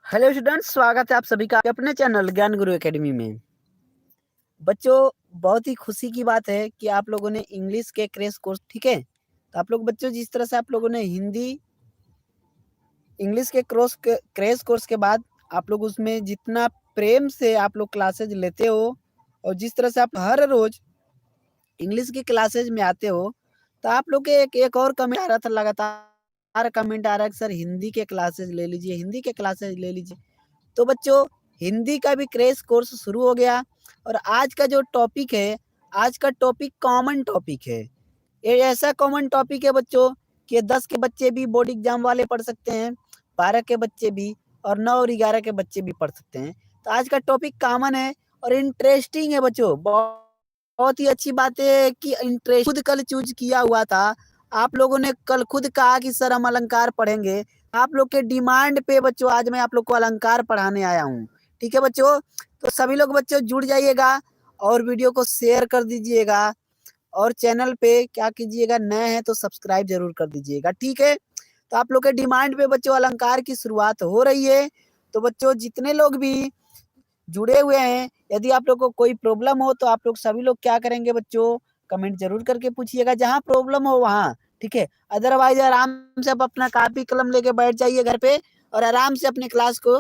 Hello students, स्वागत है आप सभी का अपने चैनल ज्ञान गुरु एकेडमी में। बच्चों, बहुत ही खुशी की बात है कि आप लोगों ने इंग्लिश के क्रैश कोर्स, ठीक है, तो आप लोग बच्चों जिस तरह से आप लोगों ने हिंदी इंग्लिश के क्रैश कोर्स के बाद आप लोग उसमें जितना प्रेम से आप लोग क्लासेज लेते हो और जिस तरह से आप हर रोज इंग्लिश की क्लासेज में आते हो, तो आप लोग के एक और कमेंट आ रहा था, लगातार कमेंट आ रहा है कि सर हिंदी के क्लासेज ले लीजिए, हिंदी के क्लासेज ले लीजिए। तो बच्चों, हिंदी का भी क्रैश कोर्स शुरू हो गया और आज का जो टॉपिक है, आज का टॉपिक कॉमन टॉपिक है। ये ऐसा कॉमन टॉपिक है बच्चों कि 10 के बच्चे भी बोर्ड एग्जाम वाले पढ़ सकते हैं, 12 के बच्चे भी और 9 और 11 के बच्चे भी पढ़ सकते हैं। तो आज का टॉपिक कॉमन है और इंटरेस्टिंग है बच्चों। बहुत ही अच्छी बात है कि इंटरेस्ट खुद कल चूज किया हुआ था। आप लोगों ने कल खुद कहा कि सर हम अलंकार पढ़ेंगे। आप लोग के डिमांड पे बच्चों आज मैं आप लोग को अलंकार पढ़ाने आया हूँ। ठीक है बच्चों, तो सभी लोग बच्चों जुड़ जाइएगा और वीडियो को शेयर कर दीजिएगा और चैनल पे क्या कीजिएगा, नए हैं तो सब्सक्राइब जरूर कर दीजिएगा। ठीक है, तो आप लोग के डिमांड पे बच्चों अलंकार की शुरुआत हो रही है। तो बच्चों जितने लोग भी जुड़े हुए हैं, यदि आप लोग को कोई प्रॉब्लम हो तो आप लोग सभी लोग क्या करेंगे बच्चों, कमेंट जरूर करके पूछिएगा जहाँ प्रॉब्लम हो वहाँ। ठीक है, अदरवाइज आराम से आप अपना कॉपी कलम लेके बैठ जाइए घर पे और आराम से अपने क्लास को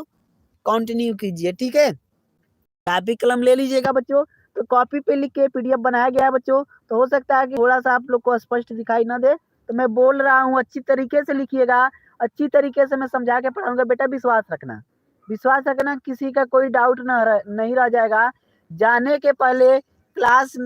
कंटिन्यू कीजिए। ठीक है, कॉपी कलम ले लीजिएगा बच्चों। तो कॉपी पे लिख के पीडीएफ बनाया गया है बच्चों, तो हो सकता है कि थोड़ा सा आप लोग को स्पष्ट दिखाई ना दे, तो मैं बोल रहा हूँ अच्छी तरीके से लिखिएगा, अच्छी तरीके से मैं समझा के पढ़ाऊंगा। बेटा विश्वास रखना, विश्वास रखना, किसी का कोई डाउट नहीं रह जाएगा। जाने के पहले क्लास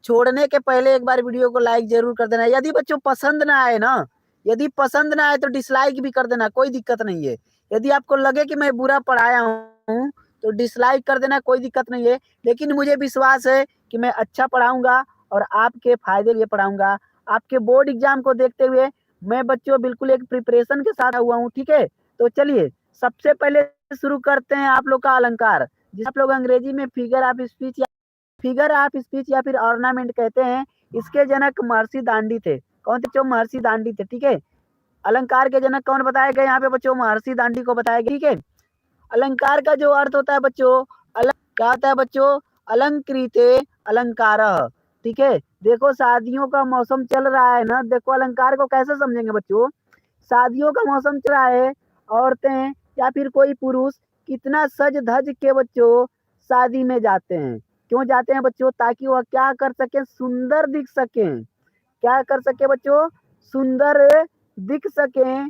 छोड़ने के पहले एक बार वीडियो को लाइक जरूर कर देना। यदि बच्चों पसंद ना आए ना, यदि पसंद ना आए तो डिसलाइक भी कर देना, कोई दिक्कत नहीं है। यदि आपको लगे कि मैं बुरा पढ़ाया हूँ तो डिसलाइक कर देना, कोई दिक्कत नहीं है। लेकिन मुझे विश्वास है कि मैं अच्छा पढ़ाऊंगा और आपके फायदे लिए पढ़ाऊंगा। आपके बोर्ड एग्जाम को देखते हुए मैं बच्चों बिल्कुल एक प्रिपरेशन के साथ हुआ हूँ। ठीक है, तो चलिए सबसे पहले शुरू करते हैं आप लोग का अलंकार, जिसे आप लोग अंग्रेजी में फिगर ऑफ स्पीच या फिर ऑर्नामेंट कहते हैं। इसके जनक महर्षि दांडी थे। कौन थे बच्चों? महर्षि दांडी थे। ठीक है, अलंकार के जनक कौन बताया गया यहाँ पे बच्चों? महर्षि दांडी को बताया गया। ठीक है, अलंकार का जो अर्थ होता है बच्चों, क्या होता है बच्चों? अलंकृते अलंकार। ठीक है, देखो शादियों का मौसम चल रहा है ना, देखो अलंकार को कैसे समझेंगे बच्चों। शादियों का मौसम चल रहा है, औरतें या फिर कोई पुरुष कितना सज धज के बच्चों शादी में जाते हैं। क्यों जाते हैं बच्चों? ताकि वह क्या कर सके, सुंदर दिख सके। क्या कर सके बच्चों? सुंदर दिख सके।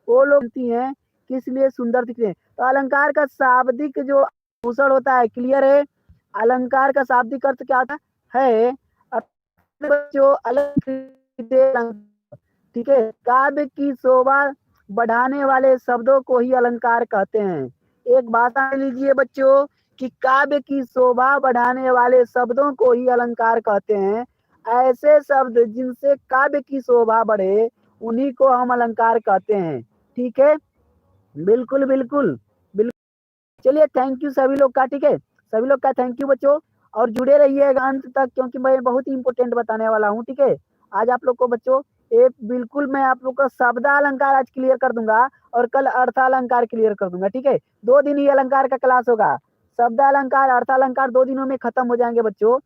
वो लोग होती हैं किस लिए सुंदर दिखते हैं। तो अलंकार का शाब्दिक जो आभूषण होता है, क्लियर है? अलंकार का शाब्दिक अर्थ क्या होता है? बच्चों अलंकृत, ठीक है, काव्य की शोभा बढ़ाने वाले शब्दों को ही अलंकार कहते हैं। एक बात समझ लीजिए बच्चों कि काव्य की शोभा बढ़ाने वाले शब्दों को ही अलंकार कहते हैं। ऐसे शब्द जिनसे काव्य की शोभा बढ़े उन्हीं को हम अलंकार कहते हैं। ठीक है, बिल्कुल बिल्कुल बिल्कुल। चलिए थैंक यू सभी लोग का। ठीक है, सभी लोग का थैंक यू बच्चों, और जुड़े रहिएगा अंत तक क्योंकि मैं बहुत ही इंपोर्टेंट बताने वाला हूँ। ठीक है, आज आप लोग को बच्चों एक बिल्कुल मैं आप लोग का शब्दालंकार आज क्लियर कर दूंगा और कल अर्थालंकार क्लियर कर दूंगा। ठीक है, 2 दिन ही अलंकार का क्लास होगा। शब्दालंकार अर्थालंकार 2 दिनों में खत्म हो जाएंगे बच्चों।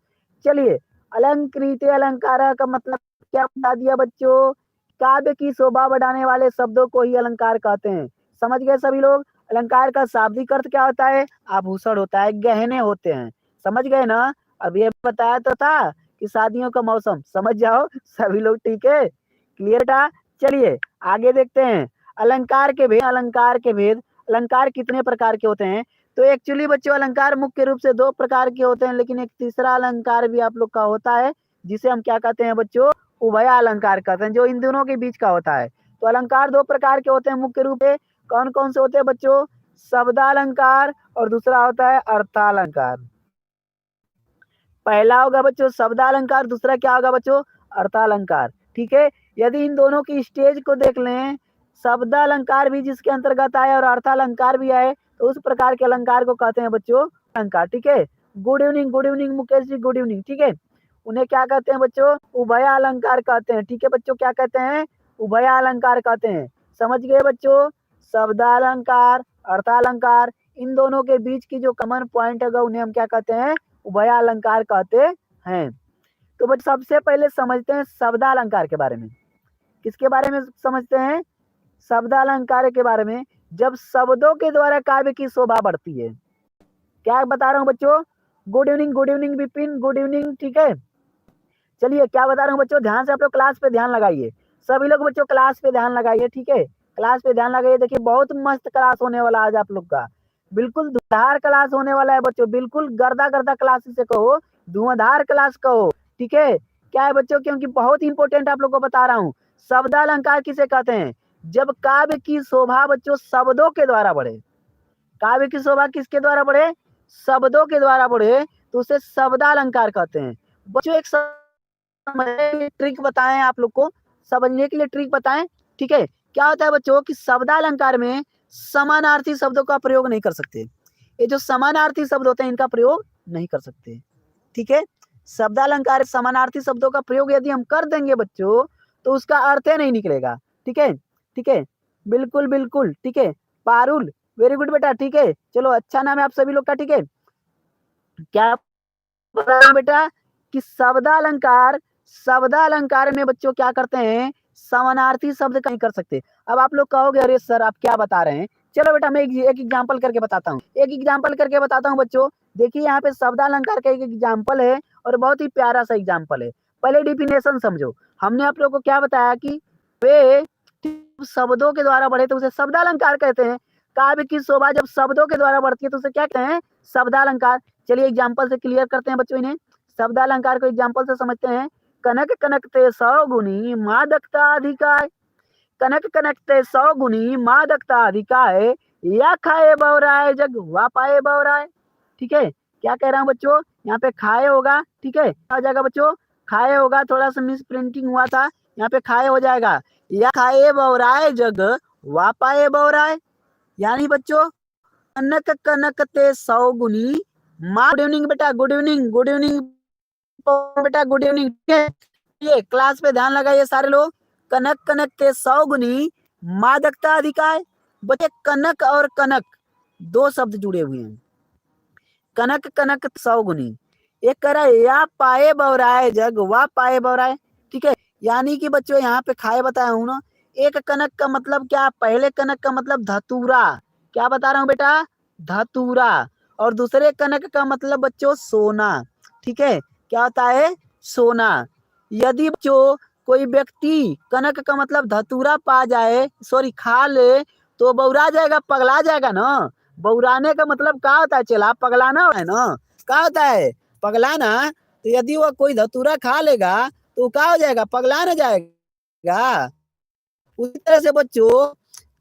चलिए, अलंकृत अलंकार का मतलब क्या बता दिया बच्चों? काव्य की शोभा बढ़ाने वाले शब्दों को ही अलंकार कहते हैं। समझ गए सभी लोग? अलंकार का शाब्दिक अर्थ क्या होता है? आभूषण होता है, गहने होते हैं। समझ गए ना? अब ये बताया तो था कि शादियों का मौसम, समझ जाओ सभी लोग। ठीक है, क्लियर था? चलिए आगे देखते हैं। अलंकार के भेद, अलंकार के भेद। अलंकार कितने प्रकार के होते हैं? तो एक्चुअली बच्चों अलंकार मुख्य रूप से 2 प्रकार के होते हैं, लेकिन एक तीसरा अलंकार भी आप लोग का होता है जिसे हम क्या कहते हैं बच्चों? उभया अलंकार कहते हैं, जो इन दोनों के बीच का होता है। तो अलंकार 2 प्रकार के होते हैं मुख्य रूप से। कौन कौन से होते हैं बच्चों? शब्दालंकार और दूसरा होता है अर्थालंकार। पहला होगा बच्चों शब्दालंकार, दूसरा क्या होगा बच्चों? अर्थालंकार। ठीक है, यदि इन दोनों की स्टेज को देख लें, शब्दालंकार भी जिसके अंतर्गत आए और अर्थालंकार भी आए, तो उस प्रकार के अलंकार को कहते हैं बच्चों अलंकार। ठीक है, good evening Mukesh ji, good evening. ठीक है, उन्हें क्या कहते हैं बच्चों? उभया अलंकार कहते हैं। ठीक है बच्चों, क्या कहते हैं? उभया अलंकार कहते हैं। समझ गए बच्चों? शब्दालंकार अर्थालंकार, इन दोनों के बीच की जो कॉमन पॉइंट होगा उन्हें हम क्या कहते हैं, उभयालंकार कहते हैं। तो बट सबसे पहले समझते हैं शब्दालंकार के बारे में। किसके बारे में समझते हैं, शब्दालंकार के बारे में। जब शब्दों के द्वारा काव्य की शोभा बढ़ती है। क्या बता रहा हूं बच्चों, good evening Vipin, good evening, ठीक है। चलिए क्या बता रहा हूँ बच्चों, ध्यान से आप लोग क्लास पे ध्यान लगाइए, सभी लोग बच्चों क्लास पे ध्यान लगाइए, ठीक है। क्लास पे ध्यान लगाइए, देखिए बहुत मस्त क्लास होने वाला आज आप लोग का, बिल्कुल धुआंधार क्लास होने वाला है बच्चों, बिल्कुल गर्दा गर्दा क्लास से कहो, धुआंधार क्लास कहो, ठीक है। क्या है बच्चों, क्योंकि बहुत इंपॉर्टेंट आप लोग को बता रहा हूँ। शब्दालंकार किसे कहते हैं, जब काव्य की शोभा बच्चों शब्दों के द्वारा बढ़े। काव्य की शोभा किसके द्वारा बढ़े, शब्दों के द्वारा बढ़े, तो उसे शब्दालंकार कहते हैं। बच्चों एक ट्रिक बताएं आप लोग को, समझने के लिए ट्रिक बताएं, ठीक है। क्या होता है बच्चों कि शब्दालंकार में समानार्थी शब्दों का प्रयोग नहीं कर सकते। ये जो समानार्थी शब्द होते हैं इनका प्रयोग नहीं कर सकते, ठीक है। शब्दालंकार समानार्थी शब्दों का प्रयोग यदि हम कर देंगे बच्चों तो उसका अर्थ ही नहीं निकलेगा, ठीक है, ठीक है, बिल्कुल बिल्कुल, ठीक है। पारुल, वेरी गुड बेटा, ठीक है, चलो अच्छा नाम है आप सभी लोग का, ठीक है। क्या बता रहा हूं बेटा कि शब्दालंकार, शब्दालंकार में बच्चों क्या करते हैं, समानार्थी शब्द का नहीं कर सकते। अब आप लोग कहोगे अरे सर आप क्या बता रहे हैं, चलो बेटा मैं एक एग्जांपल करके बताता हूँ, एक एग्जांपल करके बताता हूँ बच्चों। देखिए यहाँ पे शब्दालंकार का एक एग्जांपल है और बहुत ही प्यारा सा एग्जांपल है। पहले डिफिनेशन समझो, हमने आप लोग को क्या बताया कि वे शब्दों के द्वारा बढ़े तो उसे शब्दालंकार कहते हैं। काव्य की शोभा जब शब्दों के द्वारा बढ़ती है तो उसे क्या कहते हैं, शब्दालंकार। चलिए एग्जाम्पल से क्लियर करते हैं बच्चों इन्हें, शब्दालंकार को एग्जाम्पल से समझते हैं। कनक कनकते 100 गुनी मादकता अधिकाय, कनक कनकते 100 गुनी मादकता अधिकाय, या खाए बौराए जग वापाए बौराए, ठीक है। क्या कह रहा हूँ बच्चों, यहाँ पे खाए होगा, ठीक है, क्या हो जाएगा बच्चों, खाए होगा, थोड़ा सा मिस प्रिंटिंग हुआ था, यहाँ पे खाए हो जाएगा, या खाए बौराए जग वापाए बौराए, यानी बच्चों कनक कनकते 100 गुनी माँ, गुड इवनिंग बेटा, गुड इवनिंग, गुड इवनिंग बेटा, गुड इवनिंग, ठीक है। ये क्लास पे ध्यान लगाइए सारे लोग। कनक कनक के 100 गुनी मादकता अधिकाय, बच्चे कनक और कनक दो शब्द जुड़े हुए हैं। कनक कनक 100 गुनी, एक कह रहा है या पाए बौराए जग वा पाए बौराए, ठीक है। यानी कि बच्चों यहाँ पे खाए बताया हूं ना, एक कनक का मतलब क्या, पहले कनक का मतलब धतूरा, क्या बता रहा हूँ बेटा, धतूरा, और दूसरे कनक का मतलब बच्चों सोना, ठीक है। क्या होता है, सोना। यदि बच्चों कोई व्यक्ति कनक का मतलब धतूरा पा जाए, सॉरी खा ले, तो बौरा जाएगा, पगला जाएगा ना। बौराने का मतलब क्या होता है, चला पगलाना है ना, क्या होता है, पगलाना। तो यदि वह कोई धतूरा खा लेगा तो क्या हो जाएगा, पगला न जाएगा। उसी तरह से बच्चों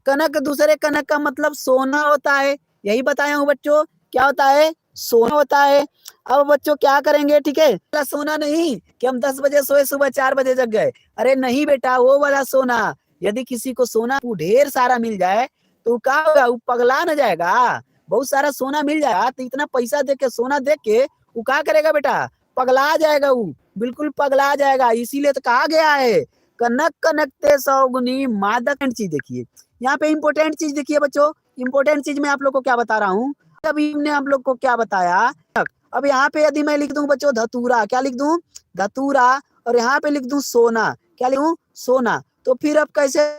कनक, दूसरे कनक का मतलब सोना होता है, यही बताया हूँ बच्चों, क्या होता है, सोना होता है। अब बच्चों क्या करेंगे, ठीक है, सोना नहीं कि हम 10 बजे सोए सुबह 4 बजे जग गए, अरे नहीं बेटा वो वाला सोना। यदि किसी को सोना ढेर सारा मिल जाए तो क्या होगा, वो पगला न जाएगा। बहुत सारा सोना मिल जाएगा तो इतना पैसा दे के, सोना दे के वो क्या करेगा बेटा, पगला जाएगा, वो बिल्कुल पगला जाएगा। इसीलिए तो कहा गया है कनक कनकते 100 गुनी मादक चीज। देखिए यहाँ पे इंपॉर्टेंट चीज देखिए बच्चों, इंपॉर्टेंट चीज मैं आप लोग को क्या बता रहा हूँ, अभी हमने आप लोग को क्या बताया। अब यहाँ पे यदि मैं लिख दूं बच्चों धतूरा, क्या लिख दूं, धतूरा, और यहाँ पे लिख दूं सोना, क्या लिखूं, सोना, तो फिर अब कैसे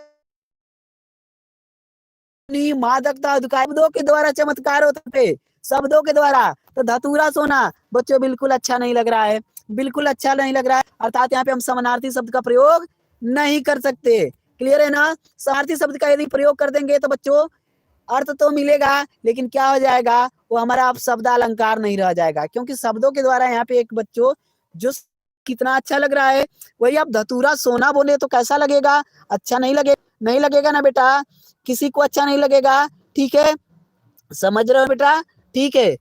मादकता शब्दों के द्वारा चमत्कार होते थे, शब्दों के द्वारा। तो धतूरा सोना बच्चों बिल्कुल अच्छा नहीं लग रहा है, बिल्कुल अच्छा नहीं लग रहा है, अर्थात यहाँ पे हम समानार्थी शब्द का प्रयोग नहीं कर सकते। क्लियर है ना, समानार्थी शब्द का यदि प्रयोग कर देंगे तो बच्चों अर्थ तो मिलेगा लेकिन क्या हो जाएगा, वो हमारा अब शब्दालंकार नहीं रह जाएगा, क्योंकि शब्दों के द्वारा यहाँ पे एक बच्चों जो कितना अच्छा लग रहा है, वही आप धतूरा सोना बोले तो कैसा लगेगा, अच्छा नहीं लगे, नहीं लगेगा ना बेटा, किसी को अच्छा नहीं लगेगा, ठीक है, समझ रहे हो बेटा, ठीक है।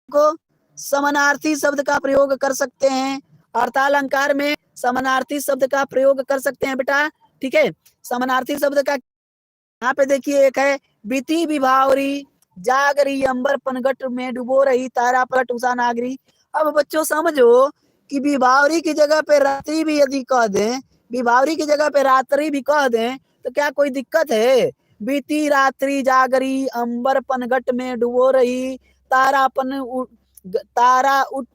को समानार्थी शब्द का प्रयोग कर सकते हैं, अर्थालंकार में समानार्थी शब्द का प्रयोग कर सकते हैं बेटा, ठीक है। समानार्थी शब्द का यहाँ पे देखिए एक है बीती विभावरी, जाग रही अंबर पनघट में डुबो रही तारा पलट उषा नागरी। अब बच्चों समझो कि विभावरी की जगह पे रात्रि भी यदि कह दें, विभावरी की जगह पे रात्रि भी कह दें तो क्या कोई दिक्कत है, बीती रात्रि जागरी, अंबर पनघट में डुबो रही, तारा उठ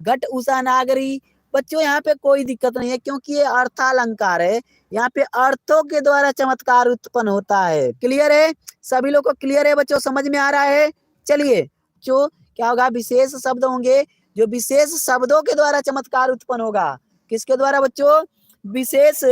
घट उषा नागरी। बच्चों यहाँ पे कोई दिक्कत नहीं है क्योंकि ये अर्थालंकार है। यहाँ पे अर्थों के द्वारा चमत्कार उत्पन्न होता है। क्लियर है? सभी लोग को क्लियर है बच्चों? समझ में आ रहा है? चलिए, जो क्या होगा, विशेष शब्द होंगे, जो विशेष शब्दों के द्वारा चमत्कार उत्पन्न होगा। किसके द्वारा बच्चों? विशेष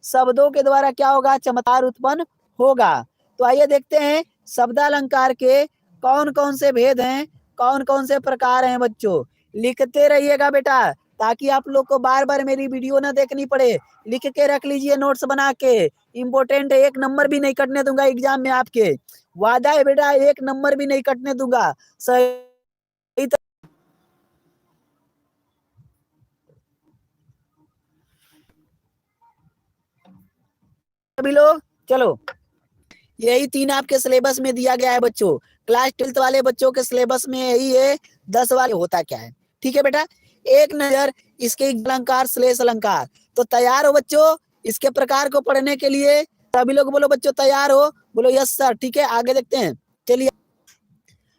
शब्दों के द्वारा क्या होगा? चमत्कार उत्पन्न होगा। तो आइए देखते हैं शब्दालंकार के कौन कौन से भेद हैं, कौन कौन से प्रकार हैं। बच्चों लिखते रहिएगा बेटा, ताकि आप लोग को बार बार मेरी वीडियो ना देखनी पड़े। लिख के रख लीजिए नोट्स बना के। इम्पोर्टेंट है, 1 नंबर भी नहीं कटने दूंगा एग्जाम में आपके। वादा है बेटा, 1 नंबर भी नहीं कटने दूंगा। सही सभी लोग, चलो यही 3 आपके सिलेबस में दिया गया है बच्चों। क्लास 12th वाले बच्चों के सिलेबस में यही है। 10 वाले होता क्या है, ठीक है बेटा? एक नजर इसके अलंकार श्लेष अलंकार। तो तैयार हो बच्चों इसके प्रकार को पढ़ने के लिए? सभी लोग बोलो बच्चों, तैयार हो? बोलो यस सर। ठीक है, आगे देखते हैं। चलिए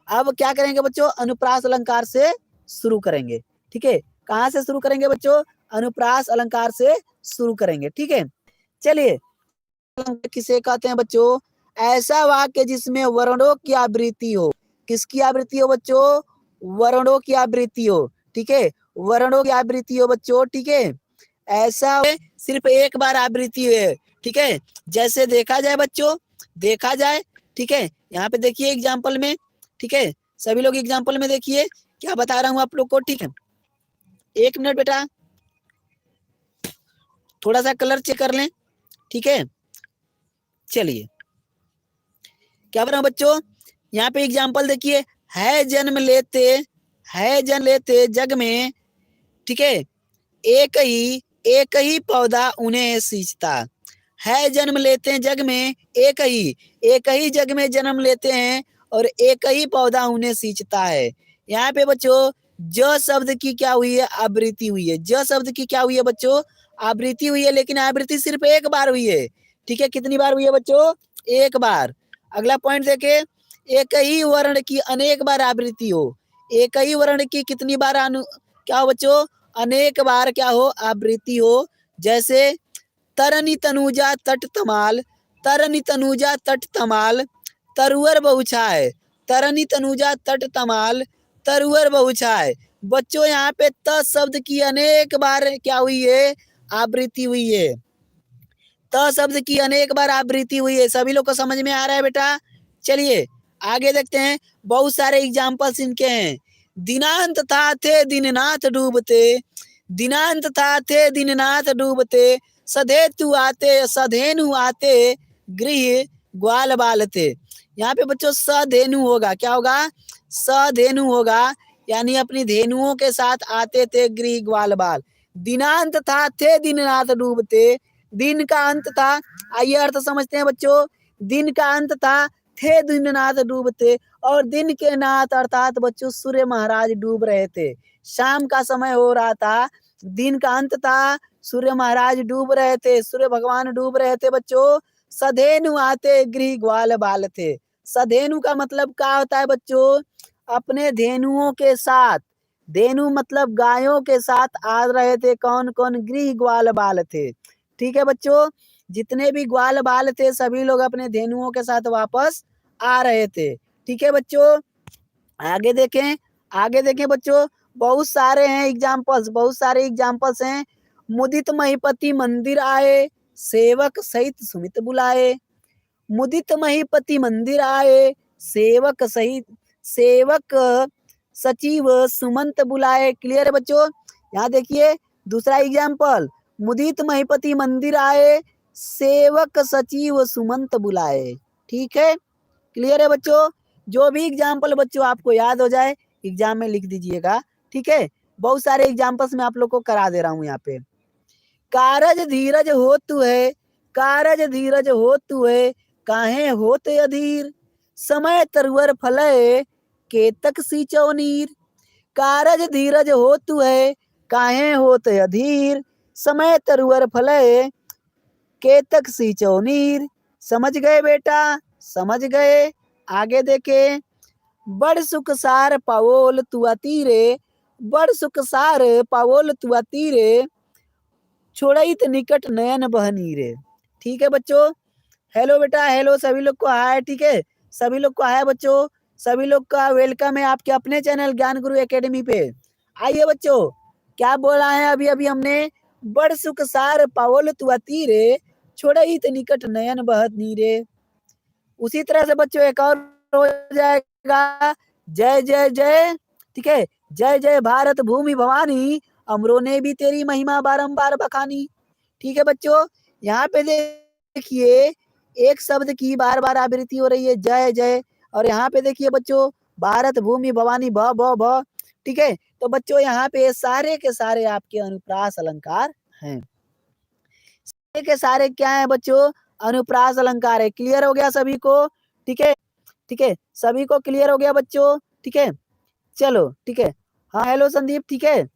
अब क्या करेंगे बच्चों? अनुप्रास अलंकार से शुरू करेंगे। ठीक है, कहाँ से शुरू करेंगे बच्चों? अनुप्रास अलंकार से शुरू करेंगे। ठीक है, चलिए किसे कहते हैं बच्चों? ऐसा वाक्य जिसमें वर्णों की आवृत्ति हो। किसकी आवृत्ति हो बच्चों? वर्णों की आवृत्ति हो। ठीक है, वर्णों की आवृत्ति हो बच्चों। ठीक है, ऐसा सिर्फ एक बार आवृत्ति है। ठीक है, जैसे देखा जाए बच्चों, देखा जाए। ठीक है, यहाँ पे देखिए एग्जाम्पल में। ठीक है, सभी लोग एग्जाम्पल में देखिए क्या बता रहा हूँ आप लोग को। ठीक है, 1 मिनट बेटा, थोड़ा सा कलर चेक कर लें। ठीक है, चलिए क्या बता रहा हूँ बच्चों, यहाँ पे एग्जाम्पल देखिए। है जन्म लेते जग में। ठीक है, एक ही पौधा उन्हें सींचता। है जन्म लेते हैं जग में, एक ही जग में जन्म लेते हैं और एक ही पौधा उन्हें सींचता है। यहाँ पे बच्चों ज शब्द की क्या हुई है? आवृत्ति हुई है। ज शब्द की क्या हुई है बच्चों? आवृत्ति हुई है, लेकिन आवृत्ति सिर्फ एक बार हुई है। ठीक है, कितनी बार हुई है बच्चों? एक बार। अगला पॉइंट देखे, एक ही वर्ण की अनेक बार आवृत्ति हो। एक ही वर्ण की कितनी बार क्या हो बच्चों? अनेक बार क्या हो? आवृत्ति हो। जैसे तरनी तनुजा तट तमाल, तरनी तनुजा तट तमाल, तरुअर बहुछाय। तरनी तनुजा तट तमाल, तरुअर बहुछाय। बच्चों यहाँ पे त शब्द की अनेक बार क्या हुई है? आवृत्ति हुई है। त शब्द की अनेक बार आवृत्ति हुई है। सभी लोग को समझ में आ रहा है बेटा? चलिए आगे देखते हैं। बहुत सारे एग्जाम्पल्स इनके हैं। दिनांत था थे दिननाथ डूबते, दिनांत था थे दिननाथ डूबते, सधेनु आते गृह ग्वाल बालते। यहाँ पे बच्चों सधेनु होगा, क्या होगा? सधेनु होगा, यानी अपनी धेनुओं के साथ आते थे गृह ग्वाल बाल। दिनांत था थे दिननाथ डूबते, दिन का अंत था। आइए अर्थ समझते हैं बच्चों। दिन का अंत था, थे दिननाथ डूबते, और दिन के नाथ अर्थात बच्चों सूर्य महाराज डूब रहे थे। शाम का समय हो रहा था, दिन का अंत था, सूर्य महाराज डूब रहे थे, सूर्य भगवान डूब रहे थे बच्चों। सधेनु आते गृह ग्वाल बाल थे। सधेनु का मतलब क्या होता है बच्चों? अपने धेनुओं के साथ, धेनु मतलब गायों के साथ आ रहे थे। कौन कौन? गृह ग्वाल बाल थे। ठीक है बच्चों, जितने भी ग्वाल बाल थे सभी लोग अपने धेनुओं के साथ वापस आ रहे थे। ठीक है बच्चों, आगे देखें, आगे देखें बच्चों। बहुत सारे हैं एग्जाम्पल्स, बहुत सारे एग्जाम्पल्स हैं। मुदित महिपति मंदिर आए, सेवक सहित सुमित बुलाए। मुदित महिपति मंदिर आए, सेवक सचिव सुमंत बुलाए। क्लियर है बच्चों? यहाँ देखिए दूसरा एग्जाम्पल। मुदित महिपति मंदिर आए, सेवक सचिव सुमंत बुलाए। ठीक है, क्लियर है बच्चों? जो भी एग्जाम्पल बच्चों आपको याद हो जाए एग्जाम में लिख दीजिएगा। ठीक है, बहुत सारे एग्जाम्पल्स मैं आप लोग को करा दे रहा हूँ यहाँ पे। कारज धीरज होतु है, कारज धीरज होतु है, काहे होते अधीर, समय तरुअर फलय केतक सींचो नीर। कारज धीरज होतु है, काहे होते अधीर, समय तरुअर फलय केतक सींचो नीर। समझ गए बेटा? समझ गए? आगे देखें, बड़ सुख सार पावोल तुआ तीरे, बड़ सुख सार पावोल तुआ तीरे, छोड़इत निकट नयन बहनी रे। ठीक है बच्चों, हेलो बेटा, हेलो सभी लोग को हाय। ठीक है, सभी लोग को हाय बच्चों, सभी लोग का वेलकम है आपके अपने चैनल ज्ञान गुरु एकेडमी पे। आइए बच्चों, क्या बोला है अभी अभी हमने, बड़ सुख सार पावल तुआ तीरे, छोड़इत निकट नयन बहत नीरे। उसी तरह से बच्चों एक और हो जाएगा, जय जय जय। ठीक है, जय जय भारत भूमि भवानी, अमरों ने भी तेरी महिमा बारंबार बखानी। ठीक है बच्चों, यहाँ पे देखिए एक शब्द की बार बार आवृत्ति हो रही है, जय जय। और यहाँ पे देखिए बच्चों, भारत भूमि भवानी भ भ भ। ठीक है, तो बच्चों यहाँ पे सारे के सारे आपके अनुप्रास अलंकार हैं। सारे के सारे क्या है बच्चों, अनुप्रास अलंकार है। क्लियर हो गया सभी को? ठीक है, ठीक है, सभी को क्लियर हो गया बच्चों? ठीक है, चलो ठीक है। हाँ हेलो संदीप, ठीक है,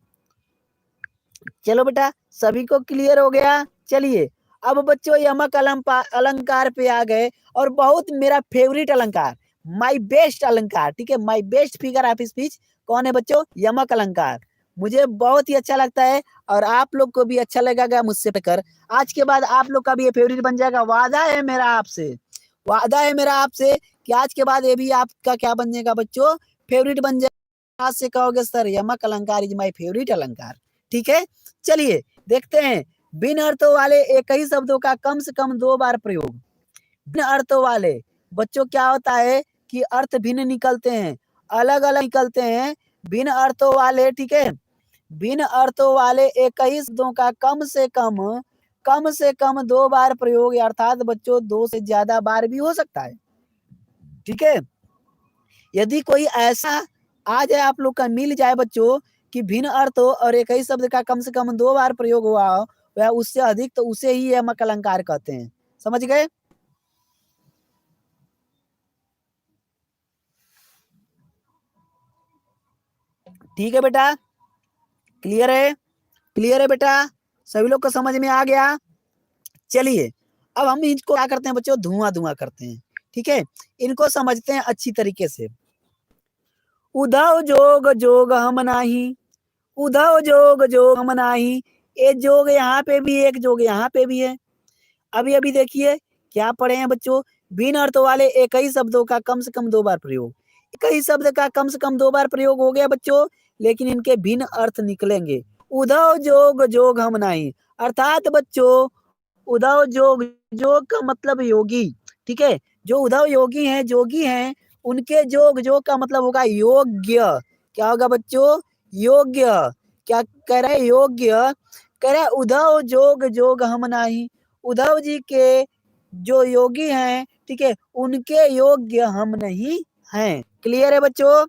चलो बेटा सभी को क्लियर हो गया। चलिए अब बच्चों यमक अलंकार पे आ गए, और बहुत मेरा फेवरेट अलंकार, माय बेस्ट अलंकार। ठीक है, my best figure of speech कौन है बच्चों, यमक अलंकार। मुझे बहुत ही अच्छा लगता है, और आप लोग को भी अच्छा लगेगा मुझसे पढ़कर। आज के बाद आप लोग का भी ये फेवरेट बन जाएगा, वादा है मेरा आपसे, वादा है मेरा आपसे कि आज के बाद ये भी आपका क्या बन जाएगा बच्चों, फेवरेट बन जाएगा। आज से कहोगे सर यमक अलंकार इज माय फेवरेट अलंकार। ठीक है, चलिए देखते हैं, बिन अर्थों वाले एक ही शब्दों का कम से कम 2 बार प्रयोग। बिन अर्थों वाले बच्चों क्या होता है कि अर्थ भिन्न निकलते हैं, अलग अलग निकलते हैं, बिन अर्थों वाले। ठीक है, बिन अर्थों वाले एक ही शब्दों का कम से कम 2 बार प्रयोग, अर्थात बच्चों 2 से ज्यादा बार भी हो सकता है। ठीक है, यदि कोई ऐसा आ जाए आप लोग का मिल जाए बच्चों कि भिन्न अर्थ हो और एक ही शब्द का कम से कम 2 बार प्रयोग हुआ हो या उससे अधिक, तो उसे ही यमक अलंकार कहते हैं। समझ गए? ठीक है बेटा, क्लियर है? क्लियर है बेटा, सभी लोग को समझ में आ गया? चलिए अब हम इनको क्या करते हैं बच्चों, धुआं धुआं करते हैं। ठीक है, इनको समझते हैं अच्छी तरीके से। उधव जोग जोग हम नाही, उधव जोग जोग हम नाही, ये जोग यहाँ पे भी, एक जोग यहाँ पे भी है। अभी अभी देखिए क्या पढ़े हैं बच्चों, बिन अर्थ वाले एक ही शब्दों का कम से कम 2 बार प्रयोग। एक ही शब्द का कम से कम 2 बार प्रयोग हो गया बच्चों, लेकिन इनके भिन्न अर्थ निकलेंगे। उधव जोग जोग हम नहीं, अर्थात बच्चों उधव जोग, जोग का मतलब योगी। ठीक है, जो उधव योगी हैं, जोगी हैं, उनके जोग, जोग का मतलब होगा योग्य। क्या होगा बच्चों, योग्य। क्या कह रहे हैं, योग्य। कह रहे उधव जोग जोग हम नहीं, उद्धव जी के जो योगी हैं, ठीक है, उनके योग्य हम नहीं हैं। क्लियर है बच्चों?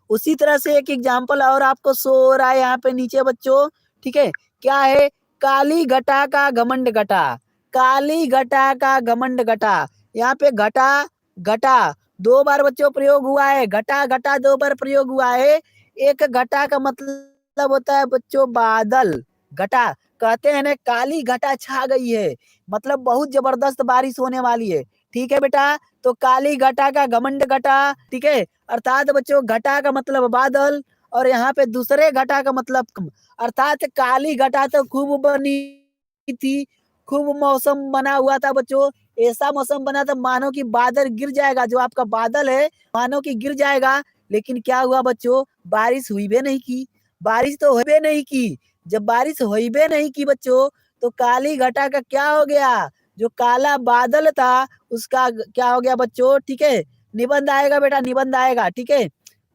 उसी तरह से एक एग्जाम्पल और आपको शो हो रहा है यहाँ पे नीचे बच्चों। ठीक है, क्या है, काली घटा का घमंड घटा, काली घटा का घमंड घटा। यहाँ पे घटा घटा 2 बार बच्चों प्रयोग हुआ है, घटा घटा 2 बार प्रयोग हुआ है। एक घटा का मतलब होता है बच्चों बादल। घटा कहते हैं ना, काली घटा छा गई है, मतलब बहुत जबरदस्त बारिश होने वाली है। ठीक है बेटा, तो काली घटा का घमंड घटा। ठीक है, अर्थात बच्चों घटा का मतलब बादल, और यहाँ पे दूसरे घटा का मतलब अर्थात काली घटा तो खूब बनी थी, खूब मौसम बना हुआ था बच्चों। ऐसा मौसम बना था मानो कि बादल गिर जाएगा, जो आपका बादल है मानो कि गिर जाएगा। लेकिन क्या हुआ बच्चों, बारिश हुई भी नहीं की, बारिश तो हुई भी नहीं की। जब बारिश हुई भी नहीं की बच्चों, तो काली घटा का क्या हो गया, जो काला बादल था उसका क्या हो गया बच्चों। ठीक है, निबंध आएगा बेटा, निबंध आएगा। ठीक है,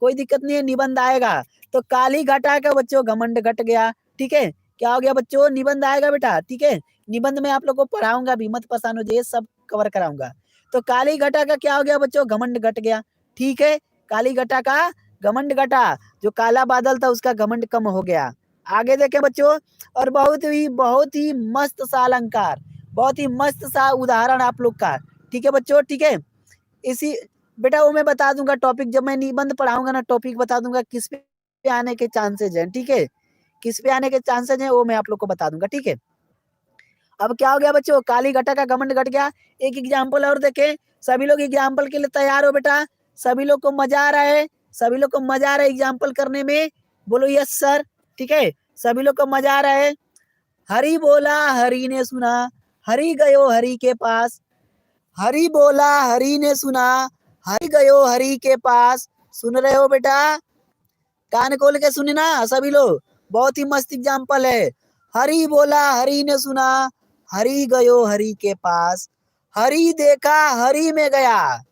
कोई दिक्कत नहीं है, निबंध आएगा। तो काली घटा का बच्चों घमंड घट गया। ठीक है, क्या हो गया बच्चों, निबंध आएगा बेटा। ठीक है, निबंध में आप लोग को पढ़ाऊंगा भी, मत परेशान हो जाइए, सब कवर कराऊंगा। तो काली घटा का क्या हो गया बच्चों, घमंड घट गया। ठीक है, काली घटा का घमंड घटा, जो काला बादल था उसका घमंड कम हो गया। आगे देखें बच्चों, और बहुत ही मस्त सा अलंकार, बहुत ही मस्त सा उदाहरण आप लोग का। ठीक है बच्चों, ठीक है, इसी बेटा वो मैं बता दूंगा टॉपिक, जब मैं निबंध पढ़ाऊंगा ना, टॉपिक बता दूंगा किस पे आने के चांसेज हैं। ठीक है, किस पे आने के चांसेज हैं वो मैं आप लोग को बता दूंगा। ठीक है, अब क्या हो गया बच्चों, काली घटा का घमंड घट गया। एक एग्जाम्पल और देखें, सभी लोग एग्जाम्पल के लिए तैयार हो बेटा? सभी लोग को मजा आ रहा है? सभी लोग को मजा आ रहा है एग्जाम्पल करने में? बोलो यस सर। ठीक है, सभी लोग को मजा आ रहा है? हरि बोला हरि ने सुना, हरि गयो हरि के पास। हरि बोला हरि ने सुना, हरि गयो हरि के पास। सुन रहे हो बेटा? कान खोल के सुनना सभी लोग, बहुत ही मस्त एग्जाम्पल है। हरि बोला हरि ने सुना, हरि गयो हरि के पास। हरि देखा हरि में गया,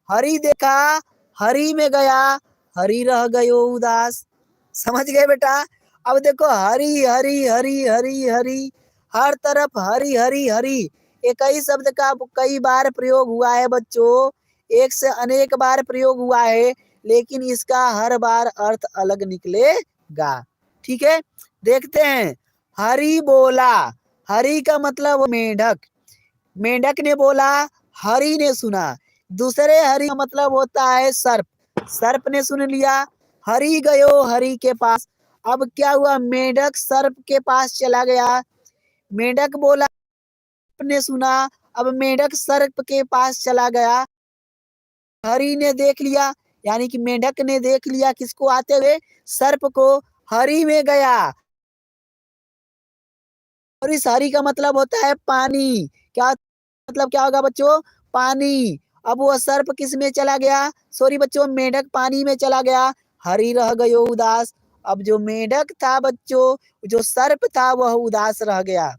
हरि देखा हरि में गया, हरि रह गयो उदास। समझ गए बेटा? अब देखो हरि हरि हरि हरि हरि, हर तरफ हरि हरि हरि। एक ही शब्द का कई बार प्रयोग हुआ है बच्चों, एक से अनेक बार प्रयोग हुआ है, लेकिन इसका हर बार अर्थ अलग निकलेगा। ठीक है, देखते हैं। हरि बोला, हरि का मतलब मेंढक, मेंढक ने बोला, हरि ने सुना। दूसरे हरि का मतलब होता है सर्प, सर्प ने सुन लिया। हरि गयो हरि के पास। अब क्या हुआ? मेंढक सर्प के पास चला गया, मेंढक बोला, सर्प ने सुना। अब मेंढक सर्प के पास चला गया, हरि ने देख लिया, यानी कि मेंढक ने देख लिया किसको आते हुए? सर्प को। हरि में गया, और इस हरि का मतलब होता है पानी। क्या मतलब क्या होगा बच्चों? पानी। अब वो सर्प किस में चला गया? सॉरी बच्चों, मेंढक पानी में चला गया, हरि रह गयो उदास। अब जो मेंढक था बच्चों, जो सर्प था वह उदास रह गया।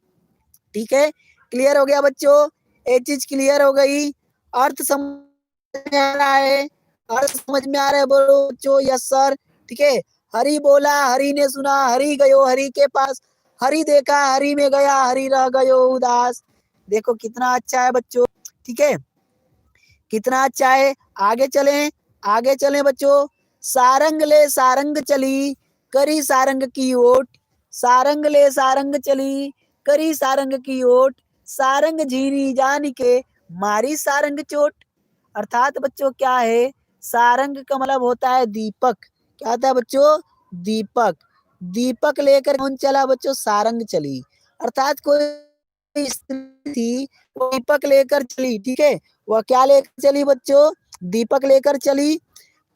ठीक है, क्लियर हो गया बच्चों? एक चीज क्लियर हो गई। अर्थ समझ में आ रहा है? अर्थ समझ में आ रहा है? बोलो बच्चों यस सर। ठीक है, हरि बोला हरि ने सुना, हरि गयो हरि के पास। हरि देखा हरि में गया, हरि रह गयो उदास। देखो कितना अच्छा है बच्चों। ठीक है, कितना अच्छा है। आगे चलें, आगे चलें बच्चों। सारंग ले सारंग चली, करी सारंग की ओट। सारंग ले सारंग चली, करी सारंग की ओट। सारंग झीरी जान के, मारी सारंग चोट। अर्थात बच्चों क्या है? सारंग का मतलब होता है दीपक। क्या होता है बच्चों? दीपक। दीपक लेकर कौन चला बच्चों? सारंग चली। अर्थात कोई स्त्री थी, वो दीपक लेकर चली। ठीक है, वह क्या लेकर चली बच्चों? दीपक लेकर चली,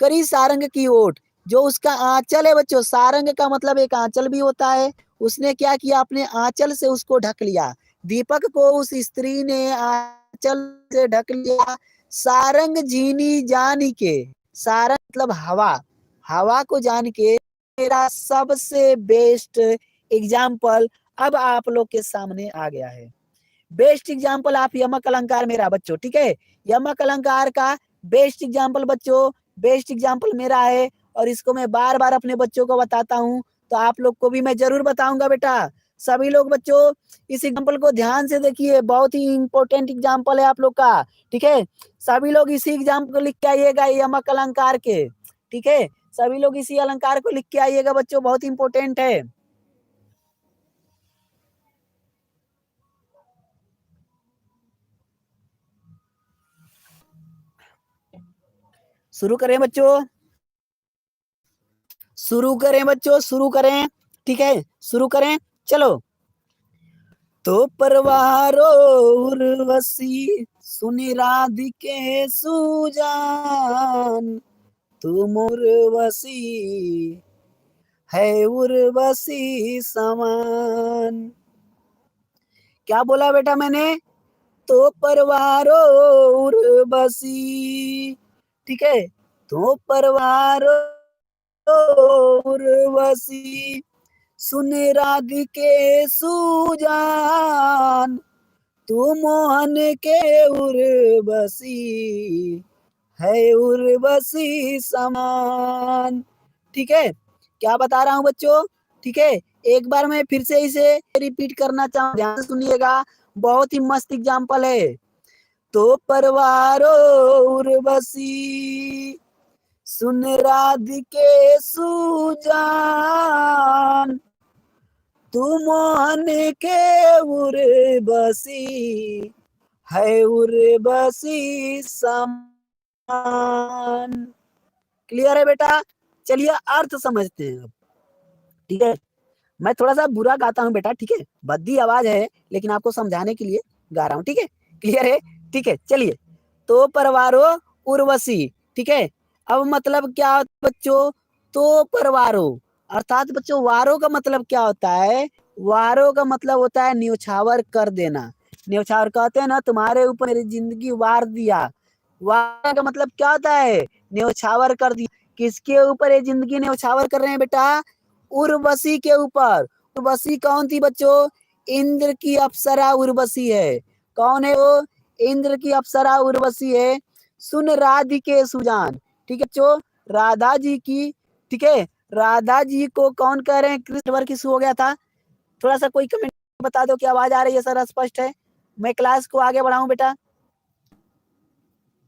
करी सारंग की ओट। जो उसका आंचल है बच्चों, सारंग का मतलब एक आंचल भी होता है। उसने क्या किया? अपने आंचल से उसको ढक लिया। दीपक को उस स्त्री ने आंचल से ढक लिया। सारंग झीनी जान के, सारंग मतलब हवा, हवा को जान के मेरा सबसे बेस्ट एग्जाम्पल अब आप लोग के सामने आ गया है। बेस्ट एग्जाम्पल आप यमक अलंकार मेरा बच्चों। ठीक है, यमक अलंकार का बेस्ट एग्जाम्पल बच्चों, बेस्ट एग्जाम्पल मेरा है। और इसको मैं बार बार अपने बच्चों को बताता हूँ, तो आप लोग को भी मैं जरूर बताऊंगा बेटा। सभी लोग बच्चों इस एग्जाम्पल को ध्यान से देखिए, बहुत ही इंपॉर्टेंट एग्जाम्पल है आप लोग का। ठीक है, सभी लोग इसी एग्जाम्पल को लिख के आइएगा, यमक अलंकार के। ठीक है, सभी लोग इसी अलंकार को लिख के आइएगा बच्चों, बहुत इंपॉर्टेंट है। शुरू करें बच्चों, शुरू करें बच्चों, शुरू करें। ठीक है, शुरू करें, चलो। तो परवारो उर्वशी, सुनि राधिके सुजान। तुम उर्वशी है उर्वशी समान। क्या बोला बेटा मैंने? तो परवारो उर्वशी। ठीक है, तो परवारो उर्वशी, सुन राधिके सुजान। तू मोहन के उर्वशी है उर्वशी समान। ठीक है, क्या बता रहा हूं बच्चों? ठीक है, एक बार मैं फिर से इसे रिपीट करना चाहूँ, ध्यान से सुनिएगा, बहुत ही मस्त एग्जाम्पल है। तो परवारो उर्वशी, सुन राधिके सुजान। तू मोहन के उर्वशी है उर्वशी समान। क्लियर है बेटा? चलिए अर्थ समझते हैं अब। ठीक है, मैं थोड़ा सा बुरा गाता हूँ बेटा। ठीक है, भद्दी आवाज है, लेकिन आपको समझाने के लिए गा रहा हूँ। ठीक है, क्लियर है? ठीक है, चलिए। तो परवारो उर्वशी, ठीक है। अब मतलब क्या होता है बच्चों, तो परवारो, अर्थात बच्चों वारो का मतलब क्या होता है, वारो का मतलब होता है न्योछावर कर देना। न्योछावर कहते हैं ना, तुम्हारे ऊपर मेरी जिंदगी वार दिया। वार का मतलब क्या होता है, न्योछावर कर दिया। किसके ऊपर ये जिंदगी न्योछावर कर रहे हैं बेटा, उर्वशी के ऊपर। उर्वशी कौन थी बच्चों, इंद्र की अप्सरा उर्वशी है। कौन है वो, इंद्र की अप्सरा उर्वशी है। सुन राधिके सुजान, ठीक है बच्चों, राधा जी की, ठीक है। राधा जी को कौन कह रहे हैं, कृष्ण वर किस हो गया था। थोड़ा सा कोई कमेंट बता दो कि आवाज आ रही है सर, स्पष्ट है। मैं क्लास को आगे बढ़ाऊं बेटा,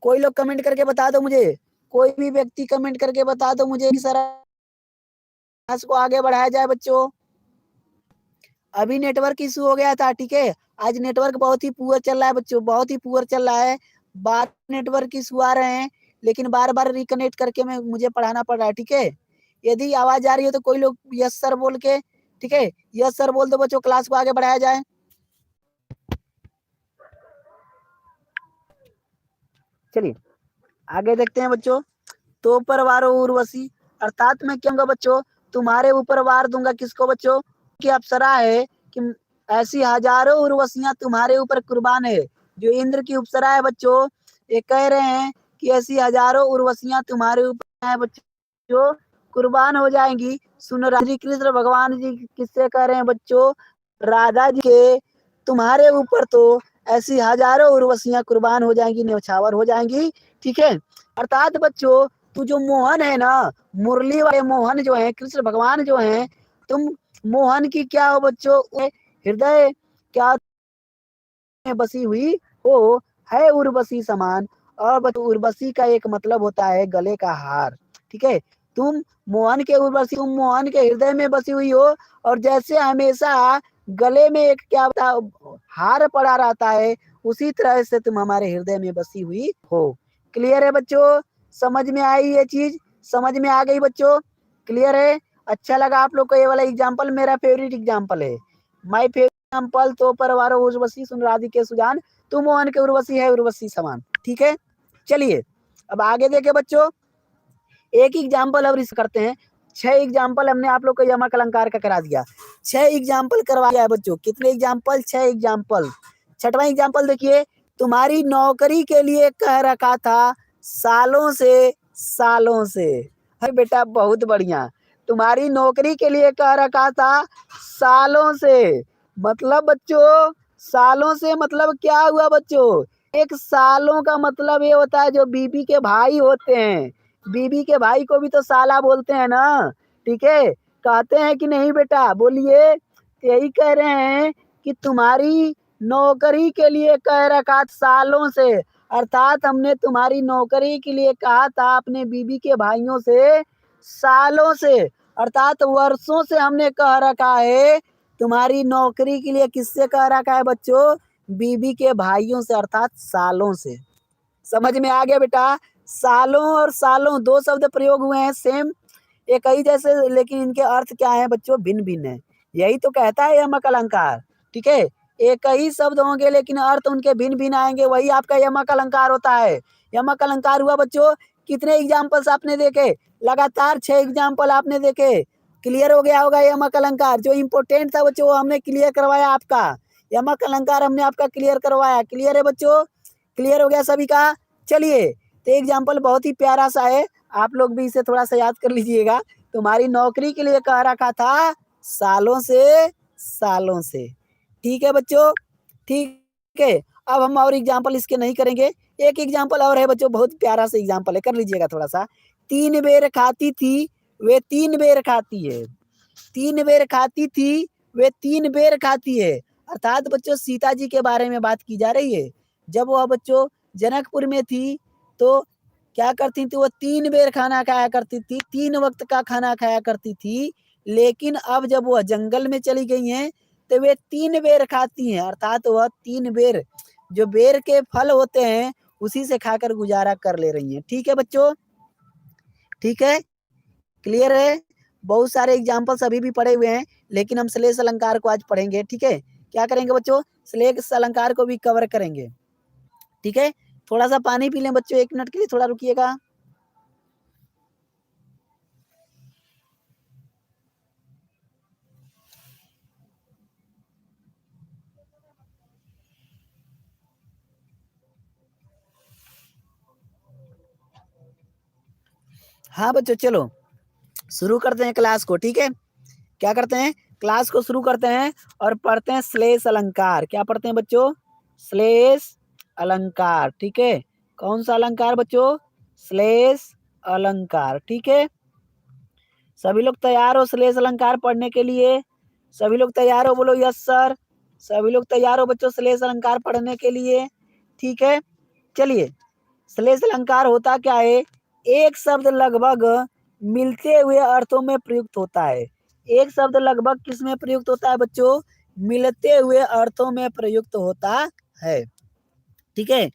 कोई लोग कमेंट करके बता दो मुझे, कोई भी व्यक्ति कमेंट करके बता दो मुझे कि सर क्लास को आगे बढ़ाया जाए बच्चों। अभी नेटवर्क इशू हो गया था, ठीक है। आज नेटवर्क बहुत ही पुअर चल रहा है बच्चों, बहुत ही पुअर चल रहा है। बार नेटवर्क इशू आ रहे हैं, लेकिन बार बार रिकनेक्ट करके मैं मुझे पढ़ाना पड़ रहा है, ठीक है। यदि आवाज आ रही है तो कोई लोग यस सर बोल के, ठीक है, यस सर बोल दो बच्चों, क्लास को आगे बढ़ाया जाए। चलिए आगे देखते हैं बच्चों। तो पर वारो उर्वशी, अर्थात मैं कहूंगा बच्चों, तुम्हारे ऊपर वार दूंगा। किसको बच्चों, की अप्सरा है कि ऐसी हजारों उर्वशियां तुम्हारे ऊपर कुर्बान है। जो इंद्र की अप्सरा है बच्चों, ये कह रहे हैं कि ऐसी हजारों उर्वशियां तुम्हारे ऊपर है बच्चों, कुर्बान हो जाएंगी। सुनो, श्री कृष्ण भगवान जी किससे कह रहे हैं बच्चों, राधा जी के, तुम्हारे ऊपर तो ऐसी हजारों उर्वशियां कुर्बान हो जाएंगी, न्यौछावर हो जाएंगी, ठीक है। अर्थात बच्चों, तू जो मोहन है ना, मुरली वाले मोहन जो है, कृष्ण भगवान जो है, तुम मोहन की क्या हो बच्चों, हृदय क्या में बसी हुई हो, है उर्वशी समान। और बच्चों उर्वशी का एक मतलब होता है गले का हार, ठीक है। तुम मोहन के उर्वशी, तुम मोहन के हृदय में बसी हुई हो, और जैसे हमेशा गले में एक क्या होता हार पड़ा रहता है, उसी तरह से तुम हमारे हृदय में बसी हुई हो। क्लियर है बच्चों, समझ में आई ये चीज, समझ में आ गई बच्चों, क्लियर है। अच्छा लगा आप लोग को ये वाला एग्जाम्पल, मेरा फेवरेट एग्जाम्पल है, माई फेवरेट एग्जाम्पल। तो परवारो उर्वशी सुन राधिके सुजान, तू मोहन के उर्वशी है उर्वशी समान, ठीक है। चलिए अब आगे देखे बच्चों, एक एग्जाम्पल और इस करते हैं। 6 एग्जाम्पल हमने आप लोग को यमक अलंकार का करा दिया, 6 एग्जाम्पल करवाया है बच्चों। कितने एग्जाम्पल, 6 एग्जाम्पल। छठवां एग्जाम्पल देखिए, तुम्हारी नौकरी के लिए कह रखा था सालों से, सालों से। अरे बेटा बहुत बढ़िया, तुम्हारी नौकरी के लिए कह रखा था सालों से। मतलब बच्चों, सालों से मतलब क्या हुआ बच्चों, एक सालों का मतलब ये होता है जो बीबी के भाई होते हैं, बीबी के भाई को भी तो साला बोलते हैं ना, ठीक है। कहते हैं कि नहीं बेटा, बोलिए। यही कह रहे हैं कि तुम्हारी नौकरी के लिए कह रखा सालों से, अर्थात हमने तुम्हारी नौकरी के लिए कहा था अपने बीबी के भाइयों से सालों से, अर्थात वर्षों से हमने कह रखा है तुम्हारी नौकरी के लिए। किससे कह रखा है बच्चों, बीबी के भाइयों से, अर्थात सालों से। समझ में आ गया बेटा, सालों और सालों दो शब्द प्रयोग हुए हैं सेम, एक ही जैसे, लेकिन इनके अर्थ क्या है बच्चों, भिन्न भिन्न है। यही तो कहता है यमक अलंकार, ठीक है। एक ही शब्द होंगे लेकिन अर्थ उनके भिन्न भिन्न आएंगे, वही आपका यमक अलंकार होता है। यमक अलंकार हुआ बच्चों, कितने एग्जाम्पल्स आपने देखे, लगातार 6 एग्जाम्पल आपने देखे। क्लियर हो गया होगा यमक अलंकार, जो इंपोर्टेंट था बच्चों हमने क्लियर करवाया आपका, यमक अलंकार हमने आपका क्लियर करवाया। क्लियर है बच्चों, क्लियर हो गया सभी का। चलिए, तो एग्जाम्पल बहुत ही प्यारा सा है, आप लोग भी इसे थोड़ा सा याद कर लीजिएगा। तुम्हारी नौकरी के लिए कह रखा था सालों से, सालों से, ठीक है बच्चों, ठीक है। अब हम और एग्जाम्पल इसके नहीं करेंगे, एक एग्जाम्पल और है बच्चों, बहुत प्यारा सा एग्जाम्पल है, कर लीजिएगा थोड़ा सा। 3 बेर खाती थी, वे 3 बेर खाती है। 3 बेर खाती थी, वे 3 बेर खाती है। अर्थात बच्चों सीता जी के बारे में बात की जा रही है। जब वह बच्चों जनकपुर में थी, तो क्या करती थी, वो 3 बेर खाना खाया करती थी, 3 वक्त का खाना खाया करती थी। लेकिन अब जब वह जंगल में चली गई हैं, तो वे 3 बेर खाती हैं, अर्थात वह 3 बेर, जो बेर के फल होते हैं उसी से खाकर गुजारा कर ले रही हैं। ठीक है बच्चों, ठीक है, क्लियर है। बहुत सारे एग्जाम्पल्स अभी भी पड़े हुए हैं, लेकिन हम श्लेष अलंकार को आज पढ़ेंगे, ठीक है। क्या करेंगे बच्चों, श्लेष अलंकार को भी कवर करेंगे, ठीक है। थोड़ा सा पानी पी लें बच्चों, 1 मिनट के लिए थोड़ा रुकिएगा। हाँ बच्चों, चलो शुरू करते हैं क्लास को, ठीक है। क्या करते हैं, क्लास को शुरू करते हैं और पढ़ते हैं श्लेष अलंकार। क्या पढ़ते हैं बच्चों, श्लेष अलंकार, ठीक है। कौन सा अलंकार बच्चों, श्लेष अलंकार, ठीक है। सभी लोग तैयार हो श्लेष अलंकार पढ़ने के लिए, सभी लोग तैयार हो, बोलो यस सर। सभी लोग तैयार हो बच्चों श्लेष अलंकार पढ़ने के लिए, ठीक है। चलिए, श्लेष अलंकार होता क्या है, एक शब्द लगभग मिलते हुए अर्थों में प्रयुक्त होता है। एक शब्द लगभग किस में प्रयुक्त होता है बच्चों, मिलते हुए अर्थों में प्रयुक्त होता है, ठीक है।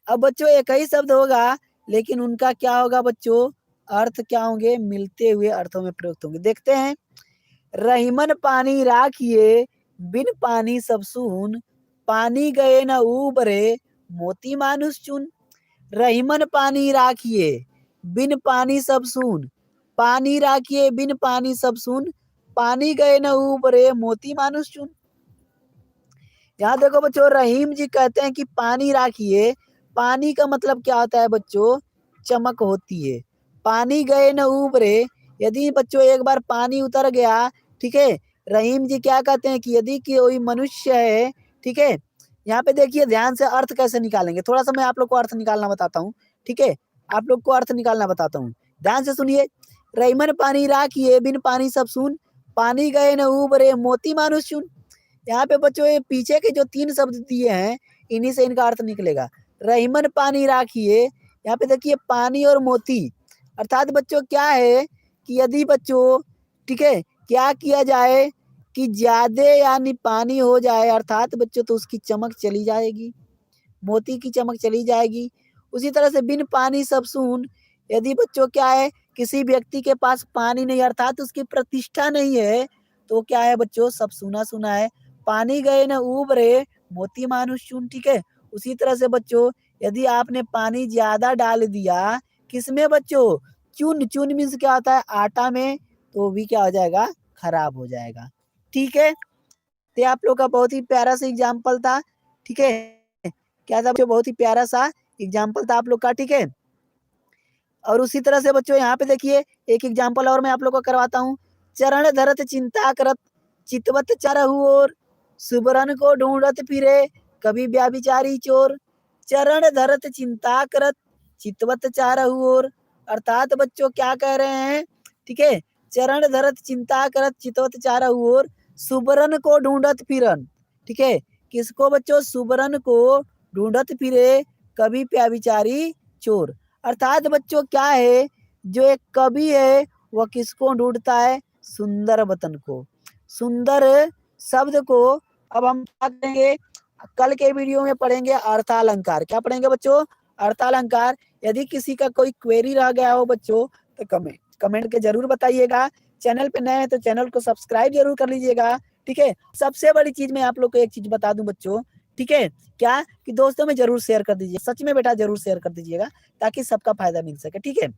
अब बच्चों एक ही शब्द होगा, लेकिन उनका क्या होगा बच्चों, अर्थ क्या होंगे, मिलते हुए अर्थों में प्रयुक्त होंगे। देखते हैं, रहीमन पानी राखिए, बिन पानी सब सून, पानी गए न उबरे, मोती मानुष चुन। रहीमन पानी राखिए, बिन पानी सब सून, पानी राखिए बिन पानी सब सून, पानी गए न उबरे, मोती मानुष चुन। यहाँ देखो बच्चों, रहीम जी कहते हैं कि पानी राखिए। पानी का मतलब क्या होता है बच्चों, चमक होती है। पानी गए न उबरे, यदि बच्चों एक बार पानी उतर गया, ठीक है। रहीम जी क्या कहते हैं कि यदि कोई मनुष्य है, ठीक है। यहाँ पे देखिए ध्यान से अर्थ कैसे निकालेंगे, थोड़ा सा मैं आप लोग को अर्थ निकालना बताता हूँ, ठीक है। आप लोग को अर्थ निकालना बताता हूँ, ध्यान से सुनिए। रहीमन पानी राखिए, बिन पानी सब सून, पानी गए न उबरे, मोती मानुष चुन। यहाँ पे बच्चों ये पीछे के जो 3 शब्द दिए हैं, इन्हीं से इनका अर्थ निकलेगा। रहीमन पानी राखिए, यहाँ पे देखिए पानी और मोती, अर्थात बच्चों क्या है कि यदि बच्चों, ठीक है, क्या किया जाए कि ज्यादा यानी पानी हो जाए, अर्थात बच्चों तो उसकी चमक चली जाएगी, मोती की चमक चली जाएगी। उसी तरह से बिन पानी सब सून, यदि बच्चों क्या है, किसी व्यक्ति के पास पानी नहीं, अर्थात उसकी प्रतिष्ठा नहीं है, तो क्या है बच्चों, सब सूना सूना है। पानी गए न उबरे, मोती मानुष चुन, ठीक है। उसी तरह से बच्चों, यदि आपने पानी ज्यादा डाल दिया, किसमें बच्चों, चुन, चुन मीन्स क्या होता है, आटा में, तो भी क्या हो जाएगा, खराब हो जाएगा, ठीक है। तो आप लोग का बहुत ही प्यारा सा एग्जाम्पल था, ठीक है। क्या था बच्चों, बहुत ही प्यारा सा एग्जाम्पल था आप लोग का, ठीक है। और उसी तरह से बच्चों यहाँ पे देखिए एक एग्जाम्पल और मैं आप लोग को करवाता हूँ। चरण धरत चिंता करत, चितवत चारहु ओर, सुबरन को ढूंढत फिरे, कभी व्याभिचारी चोर। चरण धरत चिंता करत, चितवत चारहु ओर, अर्थात बच्चों क्या कह रहे हैं, ठीक है। चरण धरत चिंता करत, चितवत चारहु ओर, सुबरन को ढूंढत फिरन, ठीक है। किसको बच्चों, सुबरन को ढूंढत फिरे, कभी व्याभिचारी चोर। अर्थात बच्चों क्या है, जो एक कवि है वह किसको ढूंढता है, सुंदर वतन को, सुंदर शब्द को। अब हम क्या करेंगे, कल के वीडियो में पढ़ेंगे अर्थालंकार। क्या पढ़ेंगे बच्चों, अर्थालंकार। यदि किसी का कोई क्वेरी रह गया हो बच्चों, तो कमेंट के जरूर बताइएगा। चैनल पे नए हैं तो चैनल को सब्सक्राइब जरूर कर लीजिएगा, ठीक है। सबसे बड़ी चीज मैं आप लोग को एक चीज बता दूं बच्चों, ठीक है, क्या कि दोस्तों में जरूर शेयर कर दीजिए, सच में बेटा जरूर शेयर कर दीजिएगा, ताकि सबका फायदा मिल सके, ठीक है।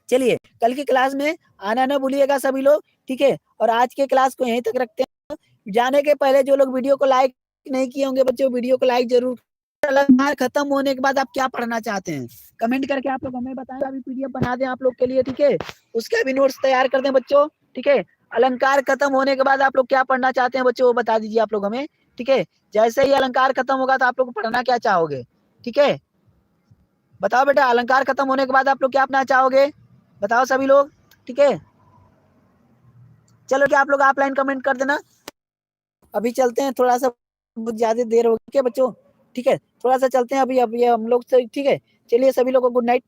चलिए, कल की क्लास में आना ना भूलिएगा सभी लोग, ठीक है। और आज के क्लास को यहीं तक रखते हैं। जाने के पहले जो लोग वीडियो को लाइक नहीं किए होंगे बच्चों, वीडियो को लाइक जरूर। अलंकार खत्म होने के बाद आप क्या पढ़ना चाहते हैं, कमेंट करके आप लोग हमें बताएं। अभी पीडीएफ बना दें आप लोग के लिए, ठीक है। उसके भी नोट्स तैयार कर दें बच्चों, ठीक है। अलंकार खत्म होने के बाद आप लोग क्या पढ़ना चाहते हैं बच्चों, वो बता दीजिए आप लोग हमें, ठीक है। जैसे ही अलंकार खत्म होगा तो आप लोग पढ़ना क्या चाहोगे, ठीक है। बताओ बेटा, अलंकार खत्म होने के बाद आप लोग क्या पढ़ना चाहोगे, बताओ सभी लोग, ठीक है। चलो क्या आप लोग ऑफलाइन कमेंट कर देना। अभी चलते हैं, थोड़ा सा बहुत ज्यादा देर हो गई, ठीक है बच्चों, ठीक है। थोड़ा सा चलते हैं अभी, अभी हम लोग से, ठीक है। चलिए सभी लोगों को गुड नाइट।